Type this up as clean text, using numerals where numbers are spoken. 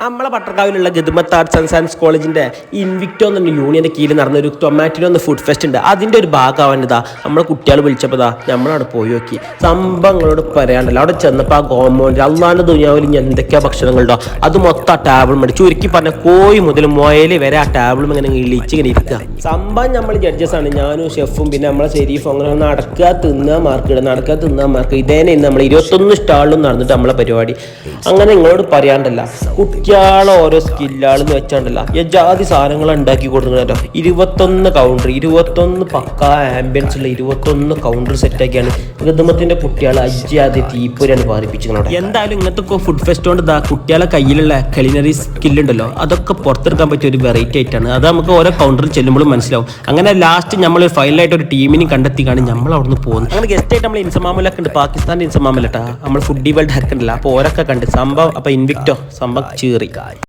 നമ്മളെ പട്ടർക്കാവിലുള്ള ഗതുമത്ത് arts and science കോളേജിൻ്റെ Invicto എന്ന യൂണിയൻ്റെ കീഴിൽ നടന്ന ഒരു ടൊമാറ്റോ എന്ന ഫുഡ് ഫെസ്റ്റ് ഉണ്ട്. അതിൻ്റെ ഒരു ഭാഗമാവാനിതാ നമ്മളെ കുട്ടികൾ വിളിച്ചപ്പോൾ നമ്മളവിടെ പോയി നോക്കി. സംഭവങ്ങളോട് പറയാണ്ടല്ലോ. അവിടെ ചെന്നപ്പോൾ ആ കോമ്പൗണ്ട് അള്ളാൻ്റെ ദുനിയാവിൽ ഇനി എന്തൊക്കെയാ ഭക്ഷണങ്ങളുണ്ടോ അത് മൊത്തം ആ ടേബിൾ മതി. ചുരുക്കി പറഞ്ഞ കോഴി മുതൽ മുയൽ വരെ ആ ടേബിളും ഇങ്ങനെ ഇളിച്ചിങ്ങനെ ഇരിക്കുക. സംഭവം നമ്മൾ ജഡ്ജസ് ആണ്, ഞാനും ഷെഫും പിന്നെ നമ്മളെ ശരീഫ് അങ്ങനെ നടക്കുക തിന്നുക മാർക്ക് ഇടുക, നടക്കുക തിന്നുക മാർക്ക്. ഇതേനെ നമ്മൾ 21 സ്റ്റാളിലും നടന്നിട്ട് നമ്മളെ പരിപാടി. അങ്ങനെ നിങ്ങളോട് പറയാണ്ടല്ല, കുട്ടികളെ ഓരോ സ്കില്ലാളെന്ന് വെച്ചാണ്ടല്ല ജാതി സാധനങ്ങൾ ഉണ്ടാക്കി കൊടുക്കുന്നുണ്ടോ. 21 കൗണ്ടർ, 21 പക്കാ ആംബിയൻസ് ഉള്ള 21 കൗണ്ടർ സെറ്റാക്കിയാണ് ഗതുമത്തിന്റെ കുട്ടികളെ അജ്ജാതി തീപ്പൊരിയാണ് പാറിപ്പിച്ചിട്ടുണ്ട്. എന്തായാലും ഇങ്ങനത്തെ ഫുഡ് ഫെസ്റ്റ് കൊണ്ട് കുട്ടികളെ കയ്യിലുള്ള കലിനറി സ്കില്ലുണ്ടല്ലോ അതൊക്കെ പുറത്തെടുക്കാൻ പറ്റിയ ഒരു വെറൈറ്റി ആയിട്ടാണ്. അത് നമുക്ക് ഓരോ കൗണ്ടറിൽ ചെല്ലുമ്പോഴും മനസ്സിലാവും. അങ്ങനെ ലാസ്റ്റ് നമ്മൾ ഫൈനലായിട്ട് ഒരു ടീമിനെ കണ്ടെത്തിക്കാണ് നമ്മൾ അവിടെ നിന്ന് പോകുന്നത്. അങ്ങനെ ഗസ്റ്റ് ആയിട്ട് നമ്മൾ ഇൻസമാമലൊക്കെ ഉണ്ട്, പാകിസ്ഥാൻ്റെ ഇൻസമാമലട്ടാ നമ്മൾ ഫുഡി വേൾഡ് ഹാക്ക് ഉണ്ടല്ലോ. അപ്പോൾ ഓരൊക്കെ കണ്ട് സംഭവം അപ്പോൾ ഇൻവിക്ടോ സംഭവം ചീറി.